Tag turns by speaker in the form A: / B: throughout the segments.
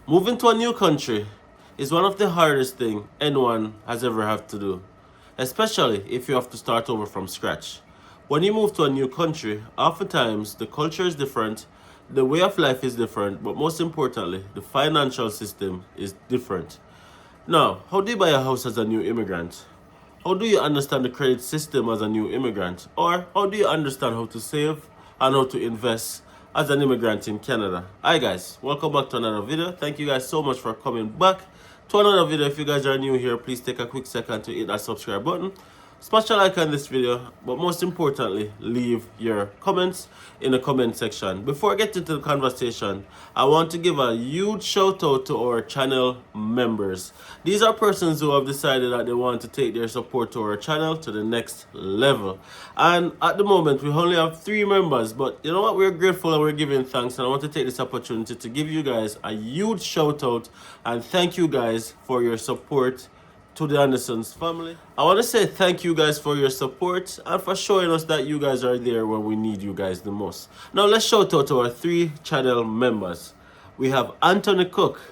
A: Moving to a new country is one of the hardest things anyone has ever had to do, especially if you have to start over from scratch. When you move to a new country, oftentimes the culture is different, the way of life is different, but most importantly, the financial system is different. Now, how do you buy a house as a new immigrant? How do you understand the credit system as a new immigrant? Or how do you understand how to save and how to invest as an immigrant in Canada? Hi guys, welcome back to another video. Thank you guys so much for coming back to another video. If you guys are new here, please take a quick second to hit that subscribe button. Smash a like on this video, but most importantly, leave your comments in the comment section. Before I get into the conversation, I want to give a huge shout out to our channel members. These are persons who have decided that they want to take their support to our channel to the next level. And at the moment, we only have 3 members, but you know what? We're grateful and we're giving thanks. And I want to take this opportunity to give you guys a huge shout out and thank you guys for your support to the Andersons family. I want to say thank you guys for your support and for showing us that you guys are there when we need you guys the most. Now let's shout out to our 3 channel members. We have Anthony Cook,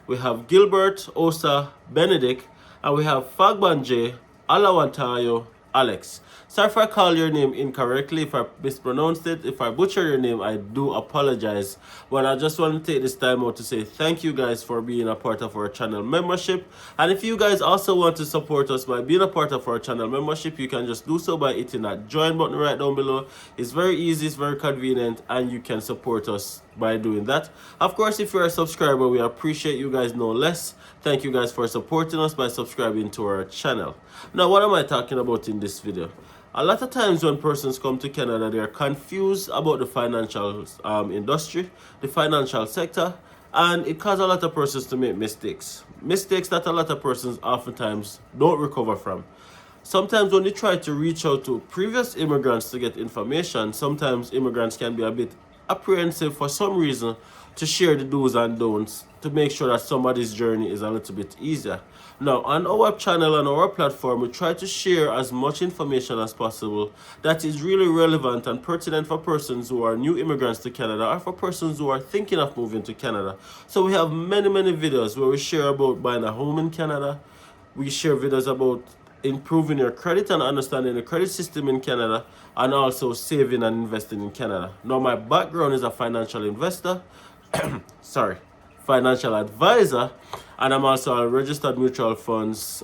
A: we have Gilbert Osa Benedict, and we have Fagbanje Alawantayo Alex. Sorry if I call your name incorrectly, if I mispronounced it, if I butcher your name, I do apologize. But I just want to take this time out to say thank you guys for being a part of our channel membership. And if you guys also want to support us by being a part of our channel membership, you can just do so by hitting that join button right down below. It's very easy, it's very convenient, and you can support us by doing that. Of course, if you're a subscriber, we appreciate you guys no less. Thank you guys for supporting us by subscribing to our channel. Now, what am I talking about in this video? A lot of times when persons come to Canada, they're confused about the financial industry, the financial sector, and it causes a lot of persons to make mistakes. Mistakes that a lot of persons oftentimes don't recover from. Sometimes when you try to reach out to previous immigrants to get information, sometimes immigrants can be a bit apprehensive for some reason to share the do's and don'ts to make sure that somebody's journey is a little bit easier. Now, on our channel and our platform, we try to share as much information as possible that is really relevant and pertinent for persons who are new immigrants to Canada or for persons who are thinking of moving to Canada. So we have many videos where we share about buying a home in Canada. We share videos about improving your credit and understanding the credit system in Canada, and also saving and investing in Canada. Now, my background is a financial investor, financial advisor, and I'm also a registered mutual funds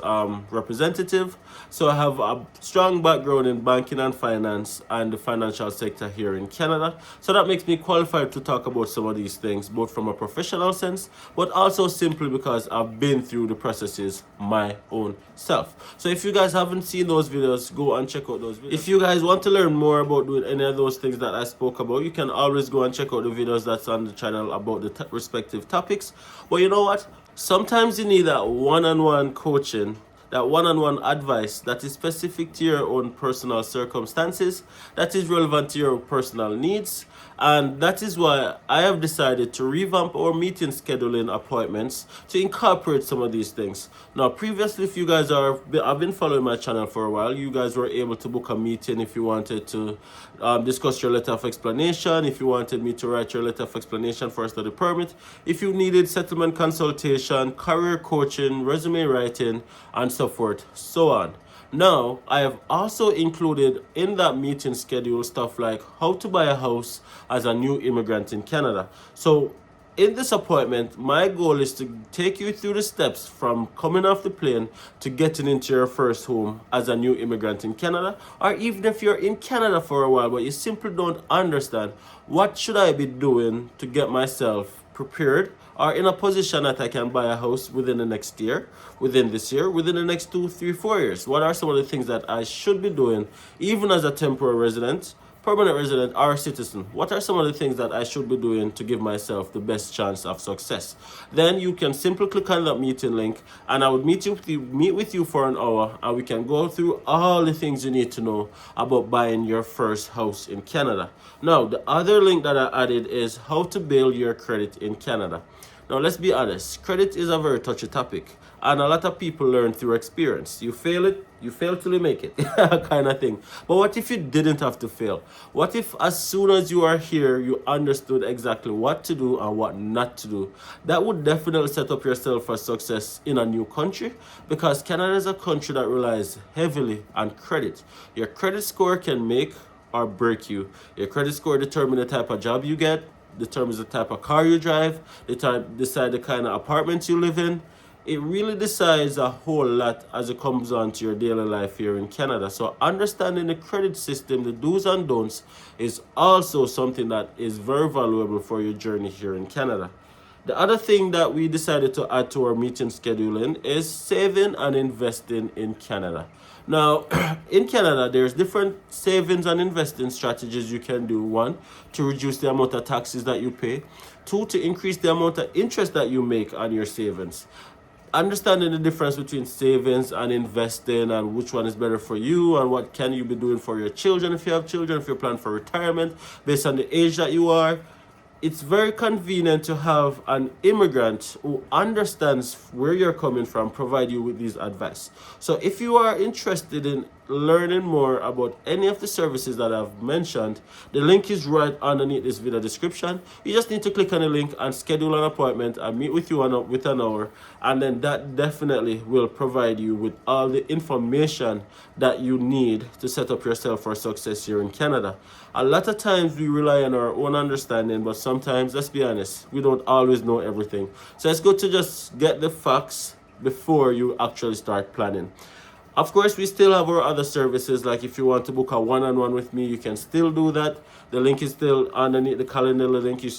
A: representative. So I have a strong background in banking and finance and the financial sector here in Canada. So that makes me qualified to talk about some of these things, both from a professional sense, but also simply because I've been through the processes my own self. So if you guys haven't seen those videos, go and check out those videos. If you guys want to learn more about doing any of those things that I spoke about, you can always go and check out the videos that's on the channel about the respective topics. But you know what? Sometimes you need that one-on-one coaching, that one-on-one advice that is specific to your own personal circumstances, that is relevant to your personal needs. And that is why I have decided to revamp our meeting scheduling appointments to incorporate some of these things. Now, previously, if you guys have been following my channel for a while, you guys were able to book a meeting if you wanted to discuss your letter of explanation, if you wanted me to write your letter of explanation for a study permit, if you needed settlement consultation, career coaching, resume writing, and so forth, so on. Now, I have also included in that meeting schedule stuff like how to buy a house as a new immigrant in Canada. So in this appointment, my goal is to take you through the steps from coming off the plane to getting into your first home as a new immigrant in Canada, or even if you're in Canada for a while but you simply don't understand what should I be doing to get myself prepared or in a position that I can buy a house within the next year, within this year, within the next 2, 3, 4 years. What are some of the things that I should be doing even as a temporary resident, permanent resident, or citizen? What are some of the things that I should be doing to give myself the best chance of success? Then you can simply click on that meeting link and I would meet with you for an hour, and we can go through all the things you need to know about buying your first house in Canada. Now, the other link that I added is how to build your credit in Canada. Now, let's be honest, credit is a very touchy topic, and a lot of people learn through experience. You fail it, you fail till you make it, kind of thing. But what if you didn't have to fail? What if as soon as you are here, you understood exactly what to do and what not to do? That would definitely set up yourself for success in a new country, because Canada is a country that relies heavily on credit. Your credit score can make or break you. Your credit score determines the type of job you get, determines the type of car you drive, decide the kind of apartment you live in. It really decides a whole lot as it comes on to your daily life here in Canada. So understanding the credit system, the do's and don'ts, is also something that is very valuable for your journey here in Canada. The other thing that we decided to add to our meeting scheduling is saving and investing in Canada. Now, in Canada, there's different savings and investing strategies you can do. One, to reduce the amount of taxes that you pay. Two, to increase the amount of interest that you make on your savings. Understanding the difference between savings and investing, and which one is better for you, and what can you be doing for your children if you have children, if you're planning for retirement based on the age that you are. It's very convenient to have an immigrant who understands where you're coming from provide you with these advice. So if you are interested in learning more about any of the services that I've mentioned, the link is right underneath this video description. You just need to click on the link and schedule an appointment and meet with you with an hour, and then that definitely will provide you with all the information that you need to set up yourself for success here in Canada. A lot of times we rely on our own understanding, but sometimes, let's be honest, we don't always know everything. So it's good to just get the facts before you actually start planning. Of course, we still have our other services, like if you want to book a one-on-one with me, you can still do that. The link is still underneath the calendar link. You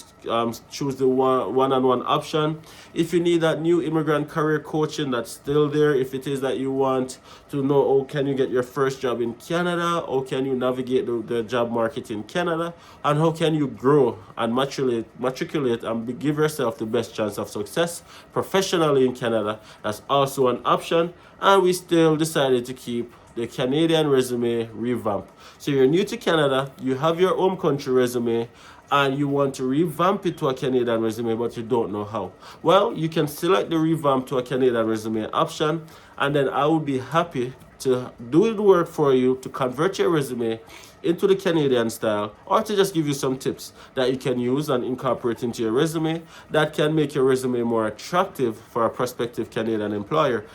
A: choose the one-on-one option. If you need that new immigrant career coaching, that's still there. If it is that you want to know, oh, can you get your first job in Canada? How can you navigate the job market in Canada? And how can you grow and matriculate and give yourself the best chance of success professionally in Canada? That's also an option. And we still decided to keep the Canadian resume revamp. So you're new to Canada, you have your home country resume, and you want to revamp it to a Canadian resume, but you don't know how. Well, you can select the revamp to a Canadian resume option, and then I would be happy to do the work for you to convert your resume into the Canadian style, or to just give you some tips that you can use and incorporate into your resume that can make your resume more attractive for a prospective Canadian employer.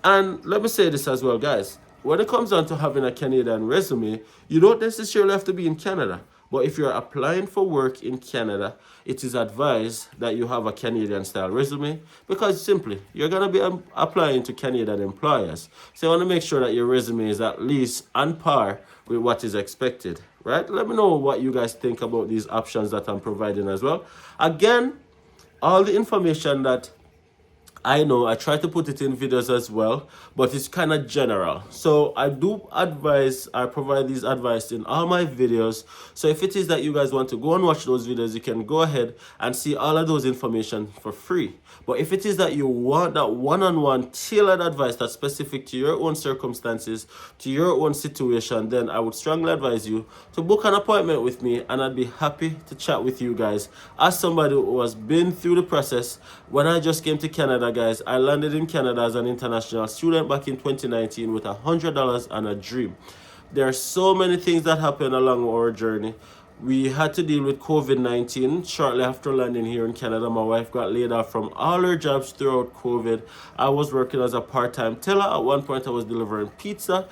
A: And let me say this as well, guys. When it comes down to having a Canadian resume, you don't necessarily have to be in Canada. But if you're applying for work in Canada, it is advised that you have a Canadian style resume, because simply you're going to be applying to Canadian employers. So you want to make sure that your resume is at least on par with what is expected, right? Let me know what you guys think about these options that I'm providing as well. Again, all the information that I know, I try to put it in videos as well, but it's kind of general. So I provide these advice in all my videos. So if it is that you guys want to go and watch those videos, you can go ahead and see all of those information for free. But if it is that you want that one-on-one tailored advice that's specific to your own circumstances, to your own situation, then I would strongly advise you to book an appointment with me, and I'd be happy to chat with you guys. As somebody who has been through the process, when I just came to Canada, guys, I landed in Canada as an international student back in 2019 with $100 and a dream. There are so many things that happened along our journey. We had to deal with COVID-19 shortly after landing here in Canada. My wife got laid off from all her jobs throughout COVID. I was working as a part-time teller. At one point, I was delivering pizza.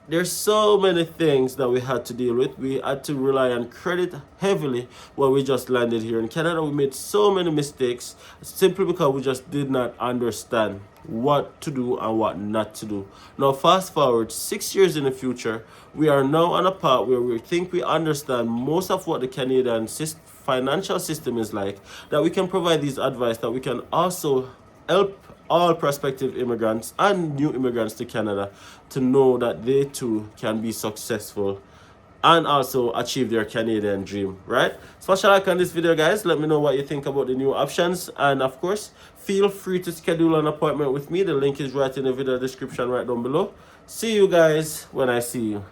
A: There's so many things that we had to deal with. We had to rely on credit heavily when we just landed here in Canada. We made so many mistakes simply because we just did not understand what to do and what not to do. Now, fast forward 6 years in the future, we are now on a path where we think we understand most of what the Canadian financial system is like, that we can provide these advice, that we can also help all prospective immigrants and new immigrants to Canada to know that they too can be successful and also achieve their Canadian dream, right? Smash a like on this video, guys. Let me know what you think about the new options, and of course, feel free to schedule an appointment with me. The link is right in the video description right down below. See you guys when I see you.